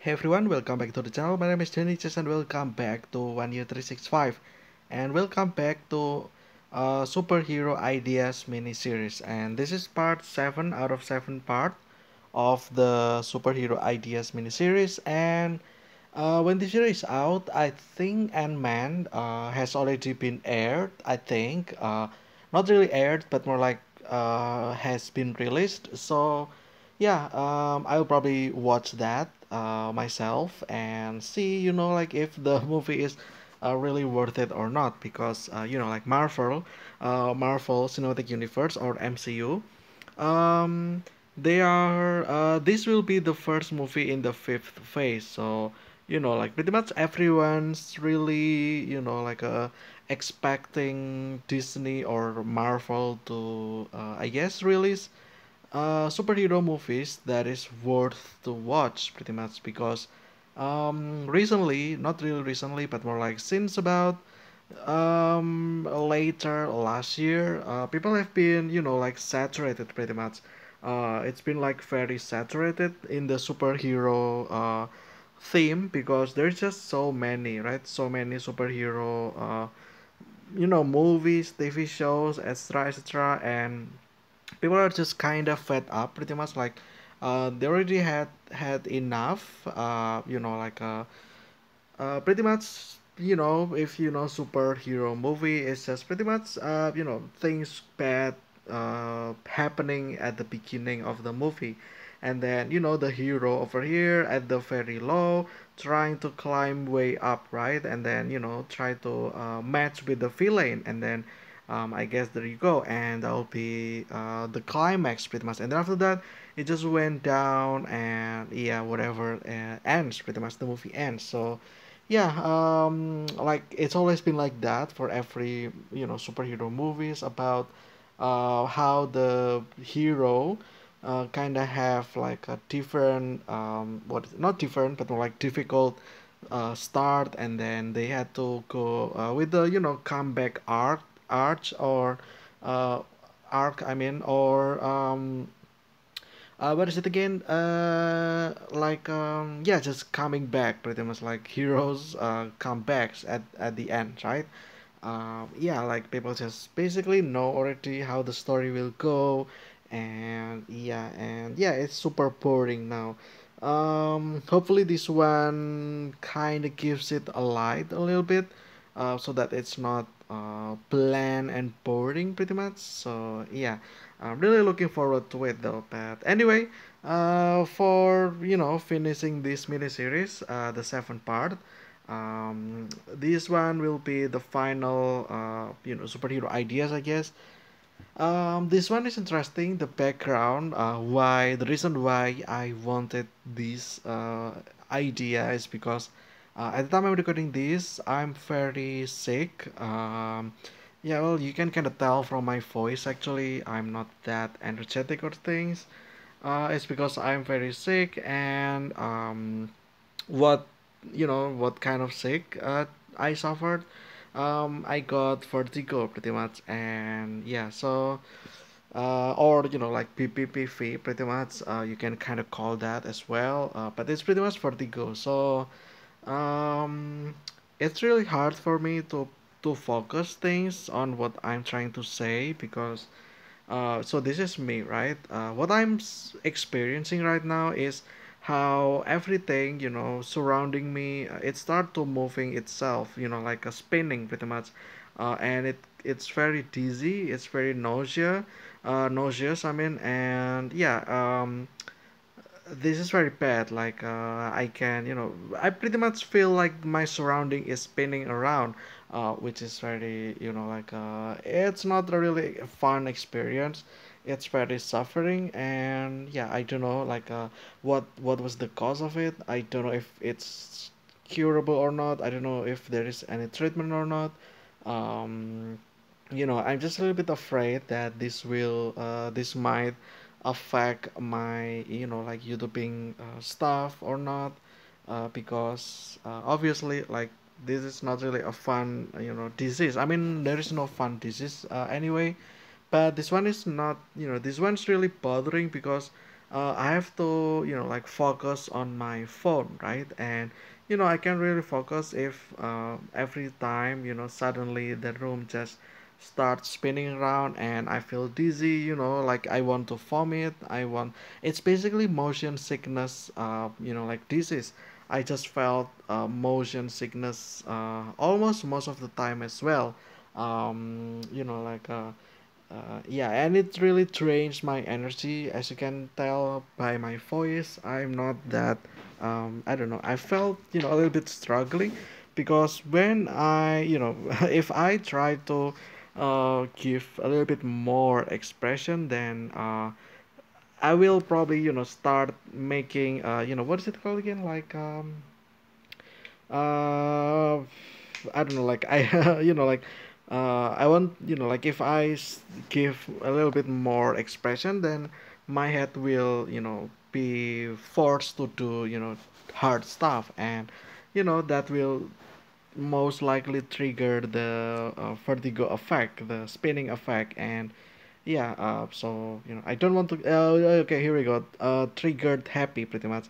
Hey everyone, welcome back to the channel. My name is Janice and welcome back to 1U365 and welcome back to Superhero Ideas mini series. And this is part 7 out of 7 part of the Superhero Ideas mini series. And when the series is out, I think Ant-Man has already been aired. I think not really aired, but more like has been released. So yeah, I'll probably watch that myself and see, like if the movie is really worth it or not. Because like Marvel Cinematic Universe or MCU. Um, they are. This will be the first movie in the fifth phase, so like pretty much everyone's really, expecting Disney or Marvel to, I guess, release superhero movies that is worth to watch, pretty much because recently, not really recently, but more like since about later last year, people have been, like saturated pretty much. It's been like very saturated in the superhero theme because there's just so many, right? So many superhero, movies, TV shows, etc., etc., and people are just kind of fed up, pretty much like. They already had enough, pretty much, if superhero movie, it's just pretty much things bad happening at the beginning of the movie, and then the hero over here at the very low trying to climb way up, right? And then try to match with the villain, and then I guess there you go, and that'll be the climax pretty much, and then after that it just went down, and yeah, whatever, ends pretty much, the movie ends. So yeah, like it's always been like that for every superhero movies about how the hero kind of have like a different not different but more like difficult start, and then they had to go with the comeback arch or uh, arc, I mean, or what is it again? Like yeah, just coming back, pretty much like heroes comebacks at the end, right? Yeah, like people just basically know already how the story will go, and yeah, it's super boring now. Hopefully this one kind of gives it a light a little bit, so that it's not bland and boring pretty much. So yeah, I'm really looking forward to it though. But anyway, for finishing this mini series, the seventh part. This one will be the final, superhero ideas, I guess. This one is interesting. The background, the reason why I wanted this idea is because at the time I'm recording this, I'm very sick. Yeah, well, you can kind of tell from my voice. Actually, I'm not that energetic or things. It's because I'm very sick, and what what kind of sick I suffered. I got vertigo pretty much, and yeah, so or like PPPV pretty much. You can kind of call that as well, but it's pretty much vertigo. So um, it's really hard for me to focus things on what I'm trying to say because so this is me, right? What I'm experiencing right now is how everything, surrounding me, it start to moving itself, like a spinning pretty much, and it's very dizzy, it's very nauseous. I mean, and yeah, this is very bad. Like I can, I pretty much feel like my surrounding is spinning around, which is very, like it's not a really fun experience. It's very suffering, and yeah, I don't know, like what was the cause of it. I don't know if it's curable or not. I don't know if there is any treatment or not. Um, I'm just a little bit afraid that this might affect my, like YouTubing stuff or not, because obviously, like, this is not really a fun, disease. I mean, there is no fun disease anyway, but this one is not, this one's really bothering because I have to, like focus on my phone, right? And I can really focus if every time, suddenly the room just starts spinning around and I feel dizzy, like I want to vomit. It's basically motion sickness, like disease. I just felt motion sickness almost most of the time as well. Like yeah, and it really drains my energy. As you can tell by my voice, I'm not that. I don't know. I felt a little bit struggling because when if I try to give a little bit more expression, then I will probably start making what is it called again? Like uh I don't know, like I like I want like if give a little bit more expression, then my head will be forced to do hard stuff, and that will most likely trigger the vertigo effect, the spinning effect. And yeah, so I don't want to. Okay, here we go. Triggered happy, pretty much.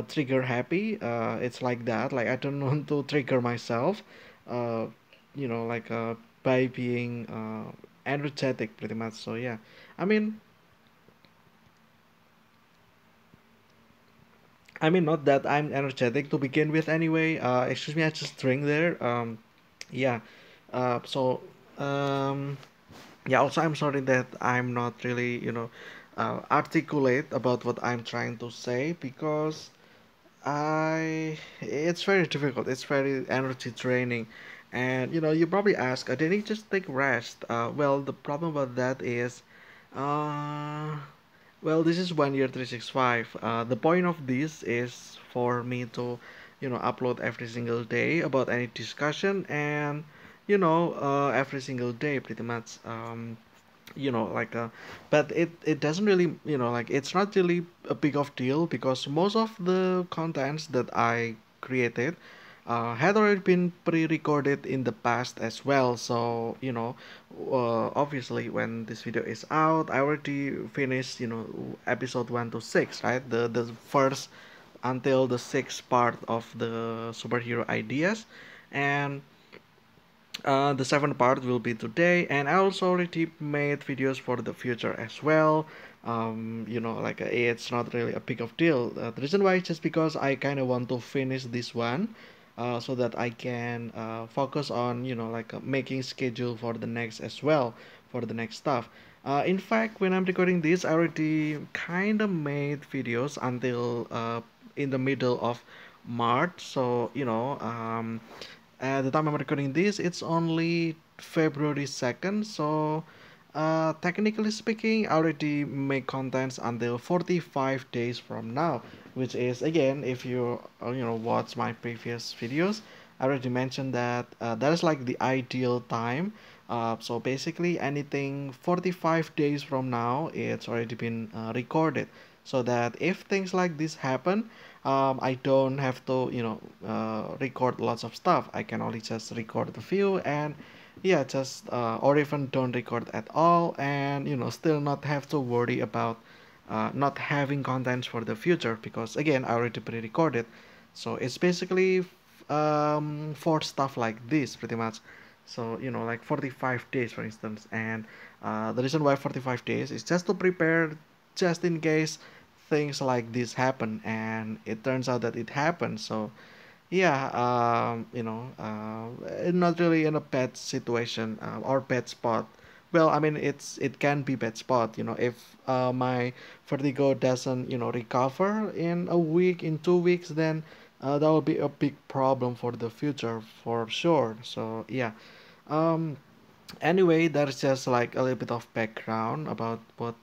Trigger happy. It's like that. Like I don't want to trigger myself. Uh, like by being energetic, pretty much. So yeah, I mean, not that I'm energetic to begin with. Anyway, excuse me, I just drink there. Yeah. So um. Yeah, also I'm sorry that I'm not really articulate about what I'm trying to say, because I it's very difficult, it's very energy draining. And you probably ask, didn't you just take rest? Well, the problem about that is uh well, this is 1 year 365. The point of this is for me to upload every single day about any discussion, and every single day pretty much. Like but it doesn't really like it's not really a big of deal, because most of the contents that I created had already been pre-recorded in the past as well. So obviously when this video is out, I already finished episode 1 to 6, right? The first until the sixth part of the superhero ideas. And the seventh part will be today, and I also already made videos for the future as well. Like it's not really a big of deal. The reason why is just because I kind of want to finish this one, so that I can focus on like making schedule for the next as well, for the next stuff. In fact, when I'm recording this, I already kind of made videos until in the middle of March. So at the time I'm recording this, it's only February 2nd. So, technically speaking, I already make contents until 45 days from now, which is again, if you watch my previous videos, I already mentioned that that is like the ideal time. So basically, anything 45 days from now, it's already been recorded, so that if things like this happen, I don't have to record lots of stuff. I can only just record a few, and yeah, just or even don't record at all, and still not have to worry about not having contents for the future, because again I already pre-recorded. So it's basically for stuff like this pretty much. So like 45 days for instance. And the reason why 45 days is just to prepare, just in case things like this happen, and it turns out that it happened. So yeah, not really in a bad situation or bad spot. Well, I mean, it can be bad spot, if my vertigo doesn't recover in a week, in 2 weeks, then that will be a big problem for the future for sure. So yeah. um Anyway, that's just like a little bit of background about what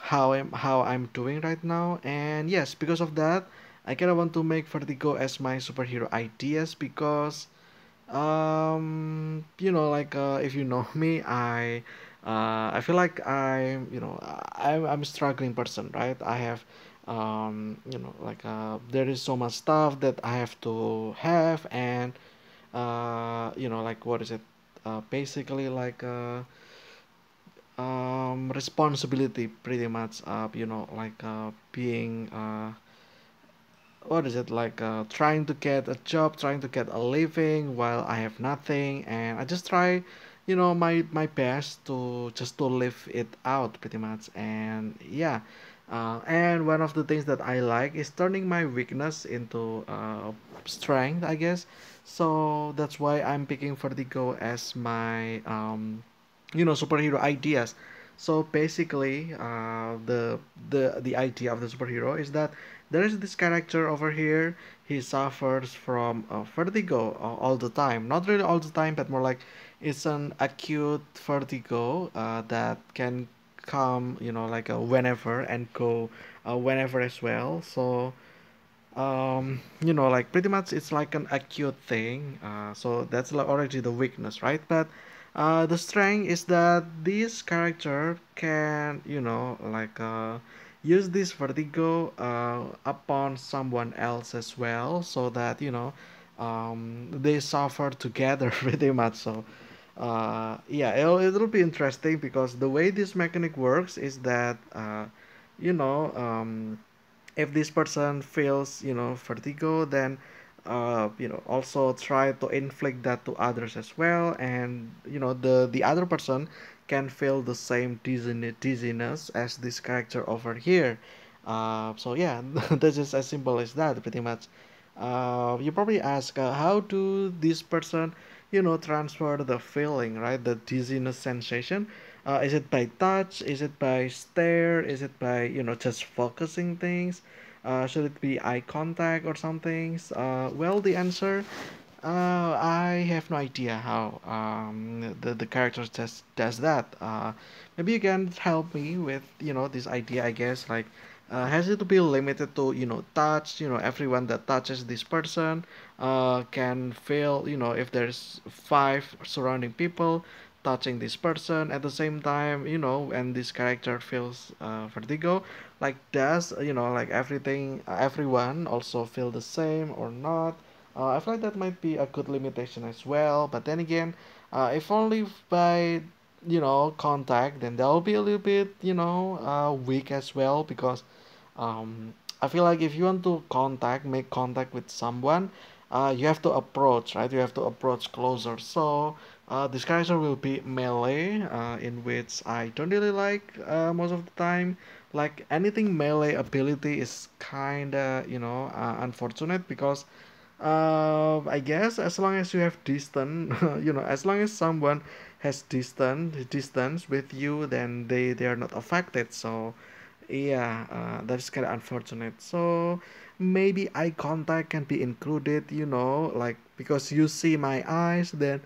how I'm doing right now. And yes, because of that, I kind of want to make Vertigo as my superhero ideas, because like if you know me, I feel like I'm a struggling person, right? I have like there is so much stuff that I have to have. And like what is it, basically like responsibility pretty much, like being what is it like trying to get a job, trying to get a living while I have nothing, and I just try, my best to just to live it out pretty much. And yeah, and one of the things that I like is turning my weakness into strength, I guess. So that's why I'm picking Vertigo as my superhero ideas. So basically, the idea of the superhero is that there is this character over here. He suffers from vertigo all the time. Not really all the time, but more like it's an acute vertigo that can come, like whenever and go whenever as well. So like pretty much it's like an acute thing. So that's like already the weakness, right? But the strength is that this character can, like use this vertigo upon someone else as well, so that they suffer together pretty much. So yeah, it'll be interesting because the way this mechanic works is that you know um, if this person feels vertigo, then also try to inflict that to others as well, and the other person can feel the same dizziness as this character over here. So yeah, this is as simple as that pretty much. You probably ask, how do this person transfer the feeling, right, the dizziness sensation? Is it by touch? Is it by stare? Is it by just focusing things? Should it be eye contact or something? Well, the answer, I have no idea how the character just does that. Maybe you can help me with this idea. I guess like has it to be limited to touch? Everyone that touches this person can feel if there's five surrounding people touching this person at the same time, and this character feels vertigo, like does like everyone also feel the same or not? I feel like that might be a good limitation as well. But then again, if only by contact, then that'll be a little bit weak as well, because I feel like if you want to make contact with someone, you have to approach, right? You have to approach closer. So this character will be melee, in which I don't really like most of the time. Like anything melee ability is kinda unfortunate, because I guess as long as you have distance, as long as someone has distance with you, then they are not affected. So yeah, that's kind of unfortunate. So maybe eye contact can be included, like because you see my eyes, then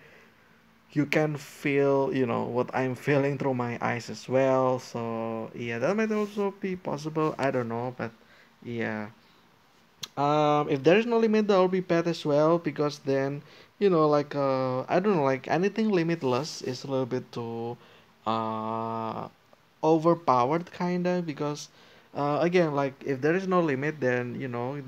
you can feel, what I'm feeling through my eyes as well. So yeah, that might also be possible. I don't know, but yeah. If there is no limit, that will be bad as well, because then like I don't know, like anything limitless is a little bit too uh overpowered kinda, because again, like if there is no limit, then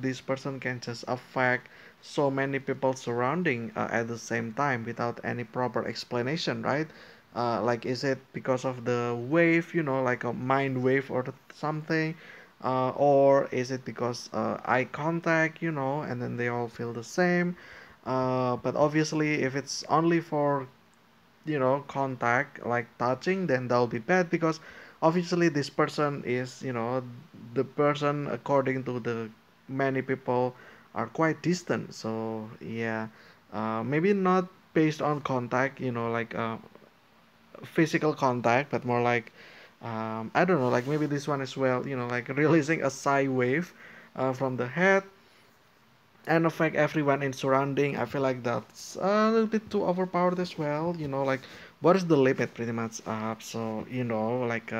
this person can just affect so many people surrounding at the same time without any proper explanation, right? Like is it because of the wave, like a mind wave or something, or is it because eye contact, and then they all feel the same? But obviously if it's only for contact, like touching, then that'll be bad, because obviously this person is the person, according to the many people, are quite distant. So yeah, maybe not based on contact, like physical contact, but more like I don't know, like maybe this one as well, like releasing a psi wave from the head and affect everyone in surrounding. I feel like that's a little bit too overpowered as well. Like what is the limit pretty much? So like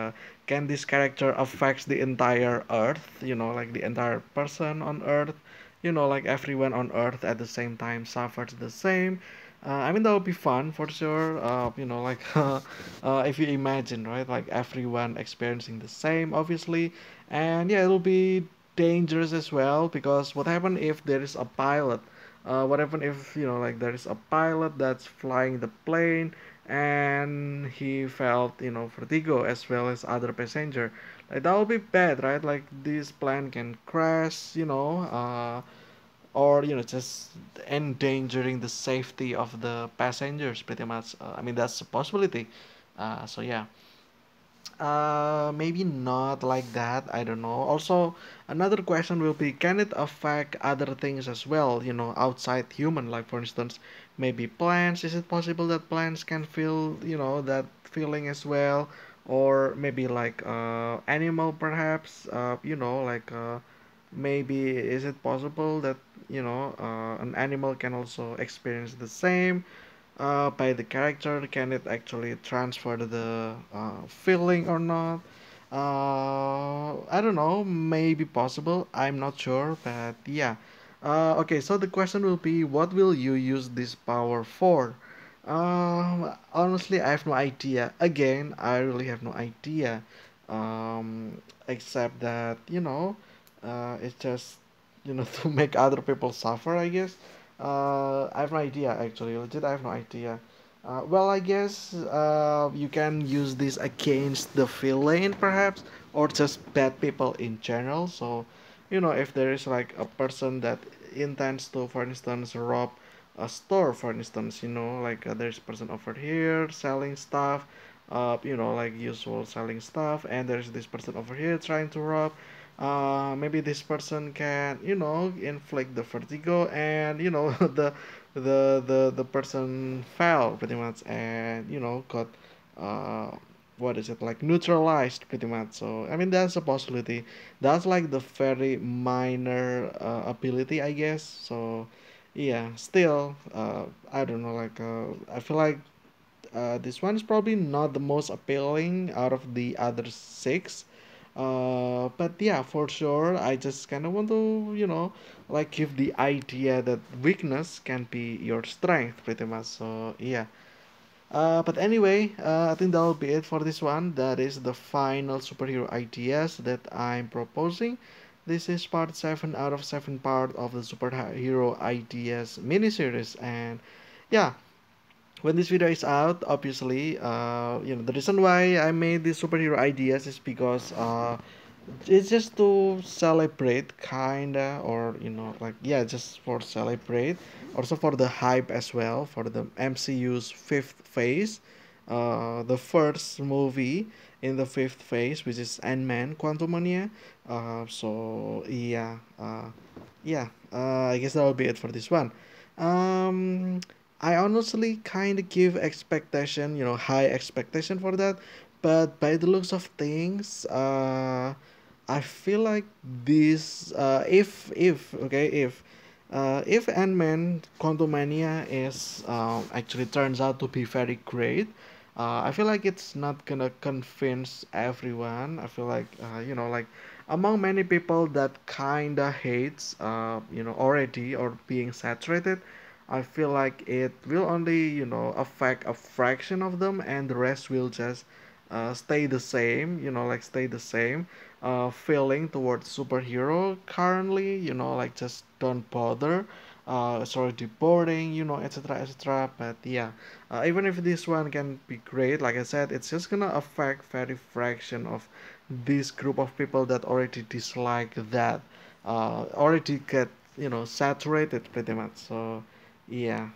can this character affects the entire Earth? Like the entire person on Earth. Like everyone on Earth at the same time suffers the same. I mean that would be fun for sure. Like if you imagine, right, like everyone experiencing the same, obviously, and yeah, it'll be dangerous as well, because what happen if there is a pilot? What happen if like there is a pilot that's flying the plane, and he felt, vertigo as well as other passenger. Like that would be bad, right? Like this plane can crash, or just endangering the safety of the passengers pretty much. I mean, that's a possibility. So yeah, maybe not like that. I don't know. Also, another question will be, can it affect other things as well, outside human? Like, for instance, maybe plants. Is it possible that plants can feel, that feeling as well? Or maybe like animal, perhaps, like maybe is it possible that, an animal can also experience the same? By the character, can it actually transfer the feeling or not? I don't know, maybe possible, I'm not sure, but yeah. Okay, so the question will be, what will you use this power for? Honestly, I have no idea. Again, I really have no idea. Except that, it's just, to make other people suffer, I guess. I have no idea actually. Legit, I have no idea. Well, I guess you can use this against the villain, perhaps, or just bad people in general. So, if there is like a person that intends to, for instance, rob a store, for instance, like there's a person over here selling stuff, like usual selling stuff, and there's this person over here trying to rob. Maybe this person can, inflict the vertigo, and the person fell pretty much, and got uh what is it, like neutralized pretty much. So I mean, that's a possibility. That's like the very minor ability, I guess. So yeah, still, I don't know, like I feel like this one is probably not the most appealing out of the other six. But yeah, for sure, I just kind of want to, like give the idea that weakness can be your strength, pretty much. So yeah. But anyway, I think that will be it for this one. That is the final superhero ideas that I'm proposing. This is part 7 out of 7 part of the superhero ideas miniseries. And yeah, when this video is out, obviously, the reason why I made these superhero ideas is because it's just to celebrate, kinda, or like, yeah, just for celebrate, also for the hype as well, for the MCU's fifth phase, the first movie in the fifth phase, which is Ant-Man Quantumania. So yeah, I guess that will be it for this one. um I honestly kind of give expectation, high expectation for that, but by the looks of things, I feel like this, if Ant-Man Quantumania is actually turns out to be very great, I feel like it's not gonna convince everyone. I feel like, like among many people that kinda hates, already or being saturated, I feel like it will only, affect a fraction of them, and the rest will just stay the same, like stay the same feeling towards superhero currently, like just don't bother. It's already boring, etc., etc. But yeah, even if this one can be great, like I said, it's just gonna affect very fraction of this group of people that already dislike that, already get, saturated pretty much. So yeah,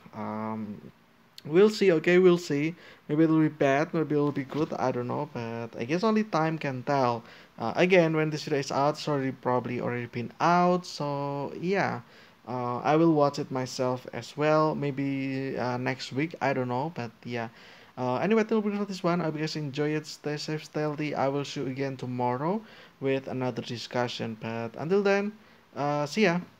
we'll see. Okay, we'll see. Maybe it'll be bad, maybe it'll be good, I don't know, but I guess only time can tell. Again, when this video is out, it's already probably already been out, so yeah. I will watch it myself as well, maybe next week, I don't know, but yeah. Anyway, that'll be for this one. I hope you guys enjoy it. Stay safe, stay healthy. I will see you again tomorrow with another discussion, but until then, see ya.